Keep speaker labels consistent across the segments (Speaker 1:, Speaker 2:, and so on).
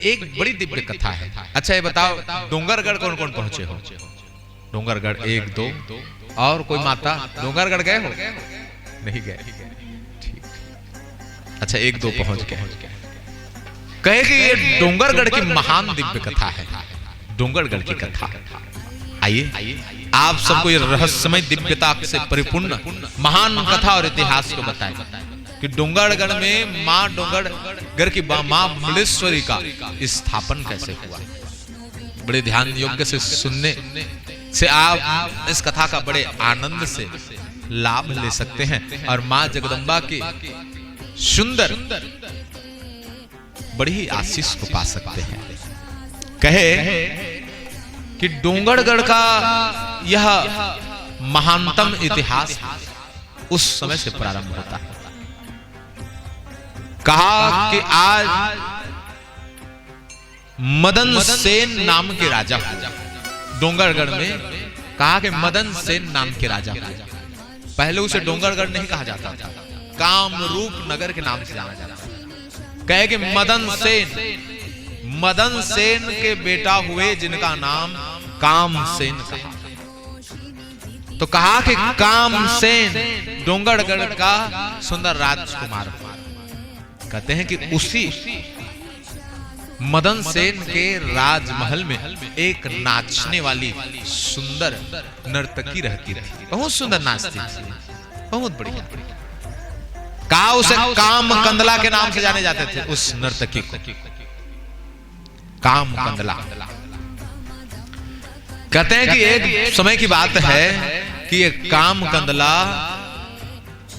Speaker 1: एक बड़ी दिव्य कथा है। अच्छा ये बताओ, डोंगरगढ़ कौन कौन पहुंचे हो? डोंगरगढ़ 1 2 और कोई माता डोंगरगढ़ गए हो? नहीं गए, ठीक। अच्छा 1 2 पहुंच गए। कहे कि ये डोंगरगढ़ की महान दिव्य कथा है, डोंगरगढ़ की कथा। आइए आप सबको ये रहस्यमय दिव्यता से परिपूर्ण महान कथा और इतिहास को बताएं कि डोंगरगढ़ में माँ डोंगरगढ़ की माँ मुंडेश्वरी का स्थापन कैसे हुआ। बड़े ध्यान योग्य से सुनने से आप इस कथा का बड़े आनंद से लाभ ले सकते हैं और माँ जगदम्बा की सुंदर बड़ी ही आशीष को पा सकते हैं। कहे कि डोंगरगढ़ का यह महानतम इतिहास उस समय से प्रारंभ होता है। कहा कि आज मदन सेन नाम के राजा डोंगरगढ़ में, कहा कि मदन सेन नाम के राजा। पहले उसे डोंगरगढ़ नहीं कहा जाता था, कामरूप नगर के नाम से जाना जाता था। कहे कि मदन सेन के बेटा हुए जिनका नाम कामसेन कहा। तो कहा कि कामसेन डोंगरगढ़ का सुंदर राजकुमार। कहते हैं कि उसी मदन सेन के राजमहल में एक नाचने वाली सुंदर नर्तकी रहती थी, बहुत सुंदर नाचती थी, बहुत बढ़िया। कहा उसे काम कंदला के नाम से जाने जाते थे उस नर्तकी को, काम कंदला। कहते हैं कि एक समय की बात है कि ये काम कंदला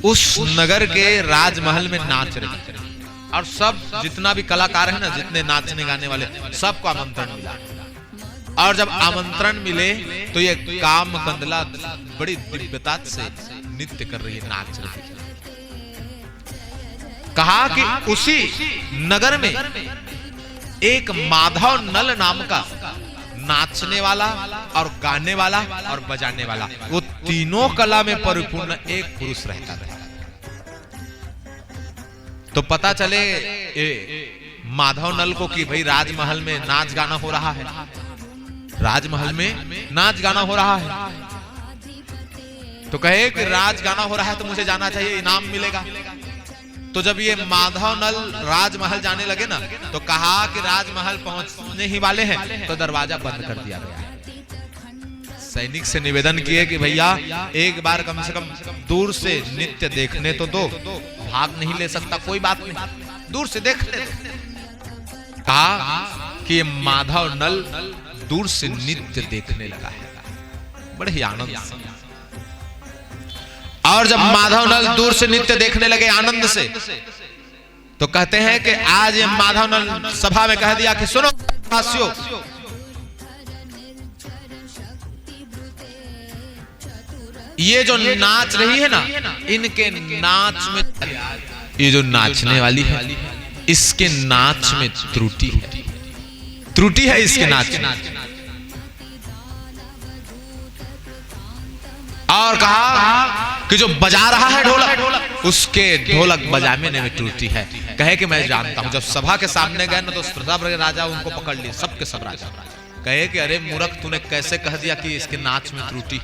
Speaker 1: उस नगर के राजमहल में नाच रही थी और सब जितना भी कलाकार है ना, जितने नाचने गाने वाले, सबको आमंत्रण मिला। और जब आमंत्रण मिले तो ये काम कंदला बड़ी दिव्यता से नृत्य कर रही है, नाच रही है। कहा कि उसी नगर में एक माधव नल नाम का नाचने वाला और गाने वाला और बजाने वाला, वो तीनों कला में परिपूर्ण एक पुरुष रहता था। तो पता चले माधव नल को कि भाई राजमहल में नाच गाना हो रहा है, राजमहल में नाच गाना हो रहा है। तो कहे कि राज गाना हो रहा है तो मुझे जाना चाहिए, इनाम मिलेगा। तो जब ये माधव नल राजमहल जाने लगे ना, तो कहा कि राजमहल पहुंचने ही वाले हैं, तो दरवाजा बंद कर दिया गया। सैनिक से निवेदन किए कि भैया एक बार कम से कम दूर से नृत्य देखने तो दो, भाग नहीं ले सकता, कोई बात नहीं, दूर से देख ले। कहा कि ये माधव नल दूर से नृत्य देखने लगा है, बड़े ही आनंद से। और जब माधव नल दूर से नृत्य देखने लगे आनंद से, तो कहते हैं कि आज ये माधव नल सभा में कह दिया कि सुनो वासियों, ये जो नाच रही है ना, इनके नाच में, ये जो नाचने वाली है इसके नाच में त्रुटि है, त्रुटि है इसके नाच में। और कहा कि जो बजा रहा है ढोलक, उसके ढोलक बजाने में त्रुटि है। कहे कि मैं जानता हूं। जब सभा के सामने गए ना, तो सब राजा उनको पकड़ लिए, सबके सब राजा। कहे कि अरे मूर्ख, तूने कैसे कह दिया कि इसके नाच में त्रुटि,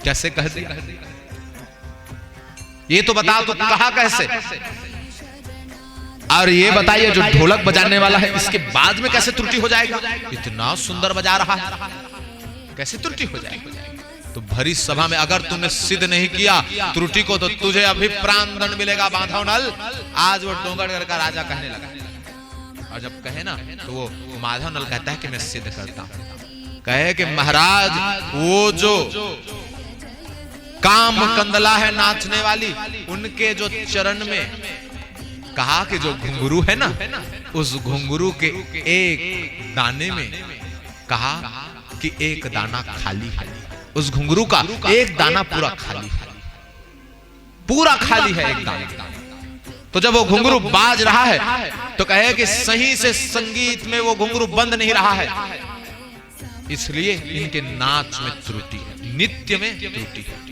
Speaker 1: कैसे कह दिया? ये तो बता, तो कहा कैसे? और ये बताइए जो ढोलक बजाने वाला है, इसके बाद में कैसे त्रुटि हो जाएगा? इतना सुंदर बजा रहा है, कैसे त्रुटि हो जाएगी? तो भरी सभा में अगर तूने सिद्ध नहीं किया त्रुटि को, तो तुझे अभी प्राण दंड मिलेगा माधव नल। आज वो डोंगरगढ़ का राजा कहने लगा। और जब कहे ना, तो वो माधव नल कहता है कि मैं सिद्ध करता हूं। कहे कि महाराज, वो जो काम कंदला है नाचने वाली, उनके जो चरण में, कहा कि जो घुंघरू है ना, उस घुंघरू के एक दाने में, कहा कि एक दाना खाली है, उस घुंघरू का एक दाना पूरा खाली है, पूरा खाली है एक दाना। तो जब वो घुंघरू बाज रहा है, तो कहे कि सही से संगीत में वो घुंघरू बंद नहीं रहा है, इसलिए इनके नाच में त्रुटि है, नृत्य में त्रुटि है।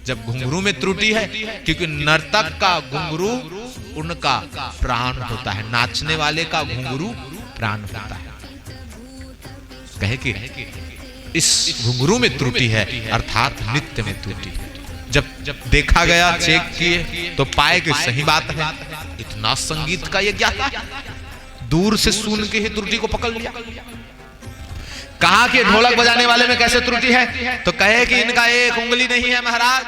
Speaker 1: जब घुंघरू में त्रुटि है, क्योंकि नर्तक का घुंघरू उनका प्राण होता है, नाचने वाले का घुंघरू प्राण होता है। कहे कि इस घुंघरू में त्रुटि है, अर्थात नित्य में त्रुटि है। जब देखा गया, चेक किए तो पाए कि सही बात है, इतना संगीत का ये ज्ञाता, दूर से सुन के ही त्रुटि को पकड़ लिया। कहा कि ढोलक बजाने वाले में कैसे त्रुटि है, तो कहे कि इनका एक उंगली नहीं है महाराज,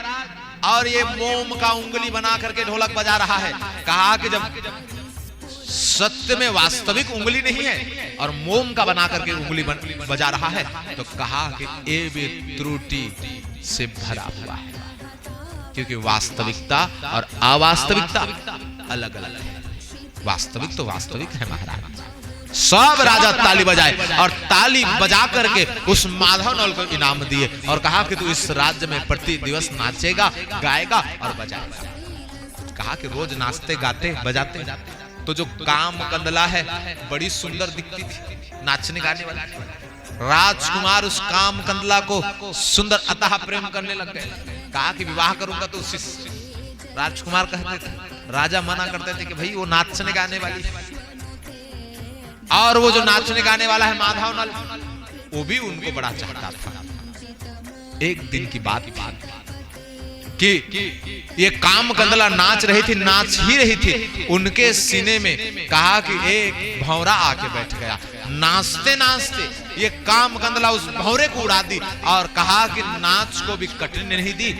Speaker 1: और ये मोम का उंगली बना करके ढोलक बजा रहा है। कहा कि जब सत्य में वास्तविक उंगली नहीं है और मोम का बना करके उंगली बजा रहा है, तो कहा कि ये भी त्रुटि से भरा हुआ है, क्योंकि वास्तविकता और अवास्तविकता अलग अलग है। वास्तविक तो वास्तविक है महाराज। सब राजा ताली बजाए और ताली बजा करके उस माधव नल को इनाम दिए और कहा कि तू इस राज्य में प्रति दिवस नाचेगा, गाएगा और बजाएगा। कहा कि रोज नाचते गाते बजाते। तो जो काम कंदला है बड़ी सुंदर दिखती थी, नाचने गाने वाली। राजकुमार उस काम कंदला को सुंदर अतः प्रेम करने लग गए। कहा कि विवाह करूंगा तो उससे। राजकुमार कहते थे, राजा मना करते थे कि भाई वो नाचने गाने वाली है, और वो जो नाचने गाने वाला है माधव नल, वो भी उनको बड़ा चाहता था। एक दिन की बात कि ये काम कंदला नाच रही थी, नाच ही रही थी। उनके सीने में कहा कि एक भौरा आके बैठ गया। नाचते नाचते ये काम कंदला उस भौरे को उड़ा दी और कहा कि नाच को भी कटने नहीं दी,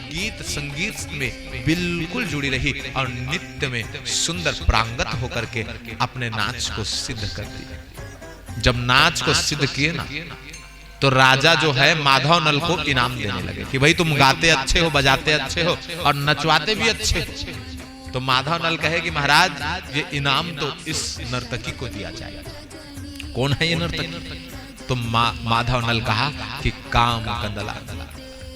Speaker 1: गीत संगीत में बिल्कुल जुड़ी रही और नित्य में सुंदर प्रांगत होकर के अपने नाच को सिद्ध कर दी। जब नाच को सिद्ध किए ना, तो राजा जो है माधव नल को इनाम देने लगे कि भाई तुम गाते अच्छे हो, बजाते अच्छे हो और नचवाते भी अच्छे हो। तो माधव नल कहे कि महाराज ये इनाम तो इस नर्तकी को दिया जाए। कौन है ये नर्तकी? तो माधव नल कहा कि काम कंदला।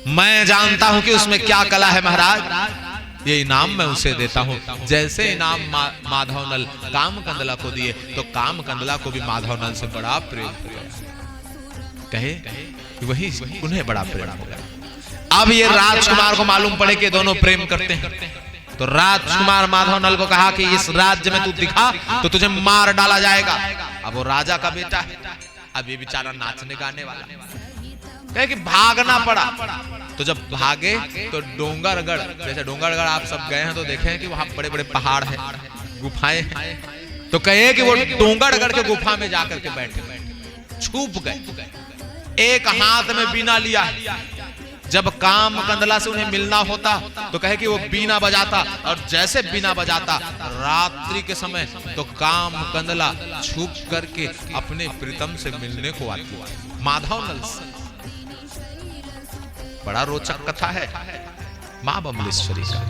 Speaker 1: मैं जानता हूं कि उसमें क्या कला है महाराज, ये इनाम मैं उसे देता हूं। जैसे इनाम माधव नल काम कंदला को दिए, तो काम कंदला को भी माधव नल से बड़ा प्रेम हो गया। कहे वही उन्हें बड़ा प्रेम हो गया। अब ये राजकुमार को मालूम पड़े कि दोनों प्रेम करते हैं, तो राजकुमार माधव नल को कहा कि इस राज्य में तू दिखा तो तुझे मार डाला जाएगा। अब वो राजा का बेटा है, अब ये बेचारा नाचने गाने वाला, कहे कि भागना पड़ा। तो जब भागे तो डोंगरगढ़, जैसे डोंगरगढ़ आप सब गए हैं तो देखे हैं कि वहां बड़े बड़े पहाड़ हैं, गुफाएं हैं। तो कहे कि वो डोंगरगढ़ के गुफा में जाकर के बैठे, छुप गए। एक हाथ में बीना लिया। जब काम कंदला से उन्हें मिलना होता तो कहे कि वो बीना बजाता, और जैसे बीना बजाता रात्रि के समय, तो काम कंदला छुप करके अपने प्रीतम से मिलने को आती माधव नल से। बड़ा रोचक कथा है मां बमलेश्वरी का।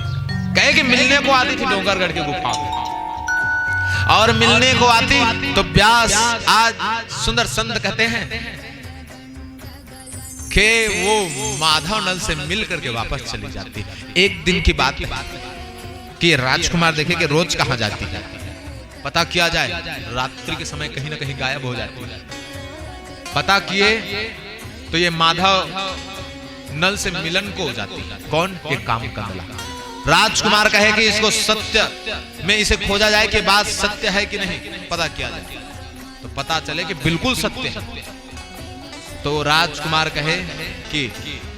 Speaker 1: कहे कि मिलने को आती थी डोंगरगढ़ के गुफा में, और मिलने को आती तो व्यास आज सुंदर संत कहते हैं कि वो माधव नल से मिल करके वापस चली जाती। एक दिन की बात कि राजकुमार देखे कि रोज कहां जाती है, पता किया जाए, रात्रि के समय कहीं ना कहीं गायब हो जाती है। पता किए तो ये माधव नल से मिलन को हो जाती है। कौन? ये काम कंदला। राजकुमार कहे कि इसको सत्य में इसे खोजा जाए कि बात सत्य है कि नहीं, पता किया जाए। तो पता चले कि बिल्कुल सत्य है। तो राजकुमार कहे कि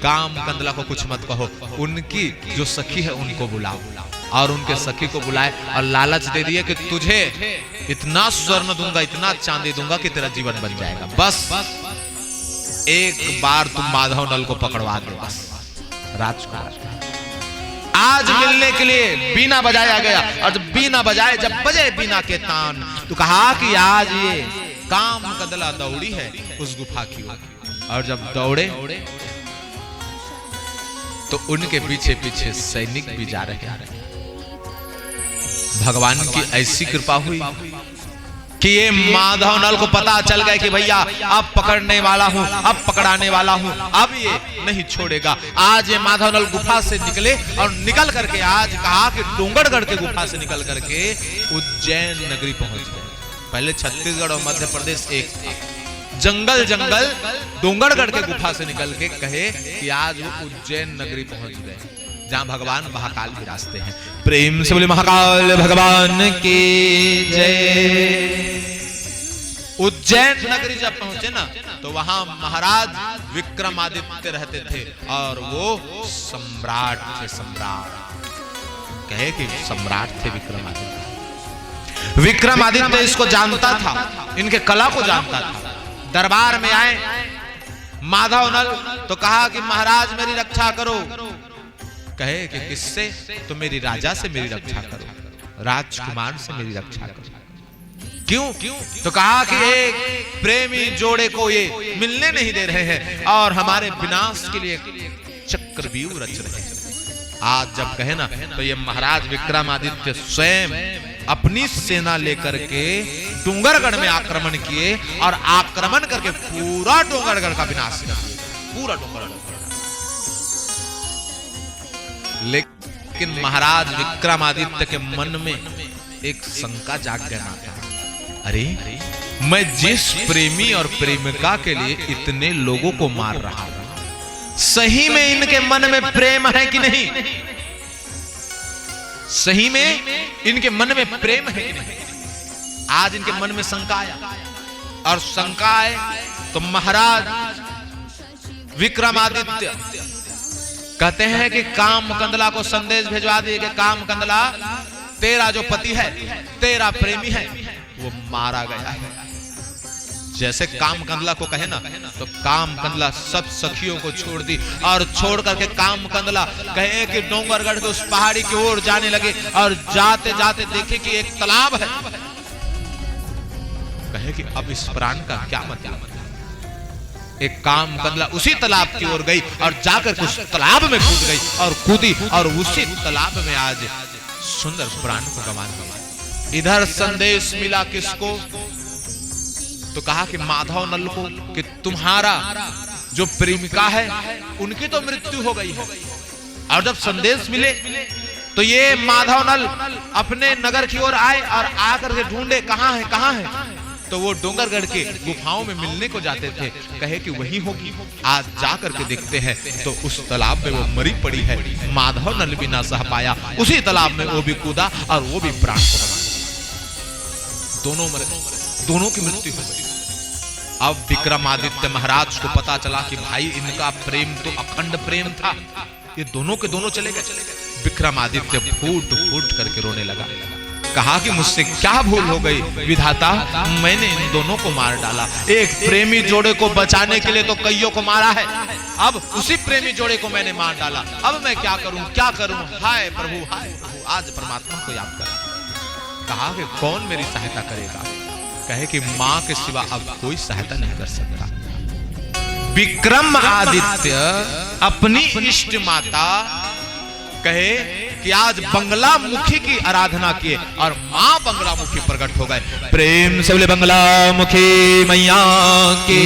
Speaker 1: काम कंदला को कुछ मत कहो, उनकी जो सखी है उनको बुलाओ, और उनके सखी को बुलाए और लालच दे दिए कि तुझे इतना स्वर्ण दूंगा, इतना चांदी दूंगा कि तेरा जीवन बन जाएगा, बस एक बार तुम माधव नल को पकड़वा दो। बस राजकुमार आज मिलने के लिए बीना बजाया गया, और जब बीना बजाए, जब बजे बीना के तान, तो कहा कि आज ये काम कंदला दौड़ी है उस गुफा की ओर, और जब दौड़े तो उनके पीछे पीछे सैनिक भी जा रहे हैं। भगवान की ऐसी कृपा हुई कि ये माधव नल को पता चल गया कि भैया अब पकड़ने वाला हूं, अब पकड़ाने वाला हूं, अब ये नहीं छोड़ेगा। आज ये माधव नल गुफा से निकले, और निकल करके आज कहा कि डोंगरगढ़ के गुफा से निकल करके उज्जैन नगरी पहुंच गए। पहले छत्तीसगढ़ और मध्य प्रदेश एक था, जंगल जंगल डोंगरगढ़ के गुफा से निकल के कहे कि आज वो उज्जैन नगरी पहुंच गए, जहां भगवान महाकाल विराजते हैं। प्रेम से बोले महाकाल भगवान की जय। उज्जैन नगरी जब पहुंचे ना तो वहां महाराज विक्रमादित्य रहते थे और वो सम्राट थे। सम्राट कहे कि सम्राट थे विक्रमादित्य। विक्रमादित्य इसको जानता था, इनके कला को जानता था। दरबार में आए माधव नल तो कहा कि महाराज मेरी रक्षा करो। कहे कि किससे? तो मेरी राजा से मेरी रक्षा करो, राजकुमार से मेरी रक्षा करो। क्यों? तो कहा कि एक प्रेमी जोड़े को ये मिलने नहीं दे रहे हैं और हमारे विनाश के लिए चक्रव्यूह रच रहे हैं। आज जब कहे ना तो ये महाराज विक्रमादित्य स्वयं अपनी सेना लेकर के डोंगरगढ़ में आक्रमण किए और आक्रमण करके पूरा डोंगरगढ़ का विनाश कर दिया, पूरा डोंगरगढ़। लेकिन महाराज विक्रमादित्य के मन में एक शंका जाग गया था, अरे मैं जिस प्रेमी और प्रेमिका के लिए इतने लोगों को मार रहा हूं, सही में इनके मन में प्रेम है कि नहीं? सही में इनके मन में प्रेम है कि नहीं? आज इनके मन में शंका आया और शंका आए तो महाराज विक्रमादित्य कहते हैं कि कामकंदला को संदेश भिजवा दिए कि कामकंदला तेरा जो पति है, तेरा प्रेमी है, वो मारा गया है। जैसे कामकंदला को कहे ना तो कामकंदला सब सखियों को छोड़ दी और छोड़ करके कामकंदला कहे कि डोंगरगढ़ के उस पहाड़ी की ओर जाने लगे और जाते जाते देखे कि एक तालाब है। कहे कि अब इस प्राण का क्या मतलब? एक कामकंदला उसी तालाब की ओर गई और जाकर उस तालाब में कूद गई और कूदी और उसी तालाब में आज सुंदर प्राण को गंवा दिया। इधर संदेश मिला किसको? तो कहा कि माधव नल को कि तुम्हारा जो प्रेमिका है उनकी तो मृत्यु हो गई है। और जब संदेश मिले तो ये माधव नल अपने नगर की ओर आए और आकर के ढूंढे कहां है, कहां है। तो वो डोंगरगढ़ के गुफाओं में मिलने को जाते थे। कहे कि वही होगी। आज जाकर के देखते हैं तो उस तालाब में वो मरी पड़ी है। माधव नल भी ना सह पाया, उसी तालाब में वो भी कूदा और वो भी प्राण को गंवा दिया। दोनों मरे, दोनों की मृत्यु हो गई। अब विक्रमादित्य महाराज को पता चला कि भाई इनका प्रेम तो अखंड प्रेम था, ये दोनों के दोनों चले गए। विक्रमादित्य फूट फूट करके रोने लगा। कहा कि मुझसे क्या भूल हो गई विधाता, मैंने इन दोनों को मार डाला। एक प्रेमी जोड़े को बचाने के लिए तो कईयों को मारा है, अब उसी प्रेमी जोड़े को मैंने मार डाला। अब मैं क्या करूं, क्या करूं? हाय प्रभु, हाय प्रभु, आज परमात्मा को याद कर। कहा कि कौन मेरी सहायता करेगा? कहे कि मां के सिवा अब कोई सहायता नहीं कर सकता। विक्रमादित्य अपनी इष्ट माता कहे कि आज बंगलामुखी की आराधना किए और मां बंगलामुखी प्रकट हो गए। प्रेम से बोले बंगलामुखी मैया की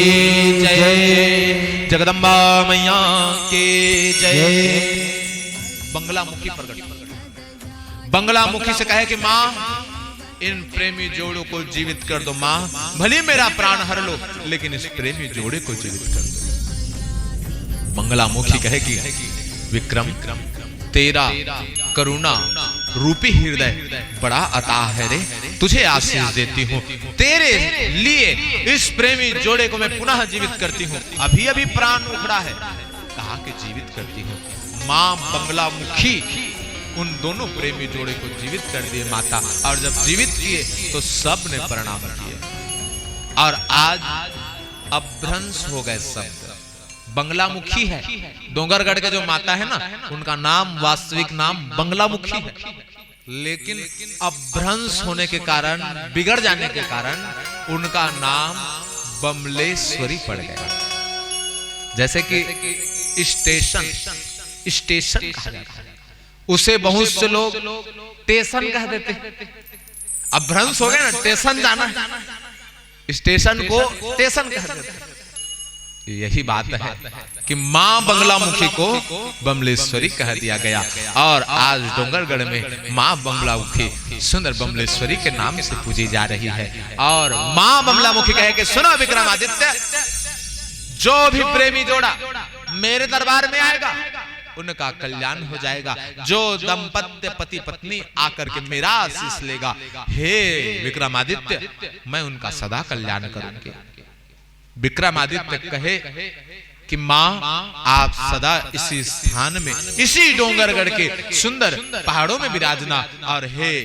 Speaker 1: जय, जगदम्बा मैया की जय। बंगलामुखी प्रकट। बंगलामुखी से कहे कि मां इन प्रेमी जोड़ों को जीवित कर दो। मां भले मेरा प्राण हर लो, लेकिन इस प्रेमी जोड़े को जीवित कर दो। बंगलामुखी कहे कि विक्रम, तेरा करुणा रूपी हृदय बड़ा अताह है रे, तुझे आशीष देती हूँ। तेरे लिए इस प्रेमी जोड़े को मैं पुनः जीवित करती हूँ। अभी अभी प्राण उखड़ा है। कहा कि जीवित करती हूँ। मां बंगलामुखी उन दोनों प्रेमी जोड़े को जीवित कर दिए माता। और जब जीवित किए तो सब ने प्रणाम किए और आज अभ्रंश हो गए सब। बंगलामुखी है डोंगरगढ़ के जो माता है ना, उनका नाम वास्तविक नाम बंगलामुखी है, लेकिन अभ्रंश होने के कारण, बिगड़ जाने के कारण उनका नाम बमलेश्वरी पड़ गया। जैसे कि स्टेशन, स्टेशन कहा जाता है, उसे बहुत से लोग स्टेशन कह देते हैं। अभ्रंश हो गया ना, स्टेशन जाना है, स्टेशन को स्टेशन कह देते हैं। यही बात है कि मां बंगलामुखी को बमलेश्वरी कह दिया गया और आज डोंगरगढ़ में मां बंगलामुखी सुंदर बमलेश्वरी के नाम से पूजी जा रही है। और मां बंगलामुखी कहे कि सुनो विक्रमादित्य, जो भी प्रेमी जोड़ा मेरे दरबार में आएगा उनका कल्याण हो जाएगा। जो दंपत्य पति पत्नी आकर के मेरा आशीष लेगा, हे विक्रमादित्य मैं उनका सदा कल्याण करूंगी। विक्रमादित्य कहे कि मां आप सदा इसी स्थान में, इसी डोंगरगढ़ के सुंदर पहाड़ों में विराजना, और हे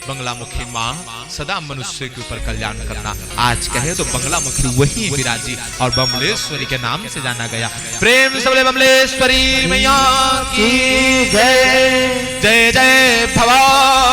Speaker 1: बंगलामुखी मां सदा मनुष्य के ऊपर कल्याण करना। आज कहे तो बंगलामुखी वही विराजी और बमलेश्वरी के नाम से जाना गया। प्रेम से बोले बमलेश्वरी मैया की जय। जय जय भवानी।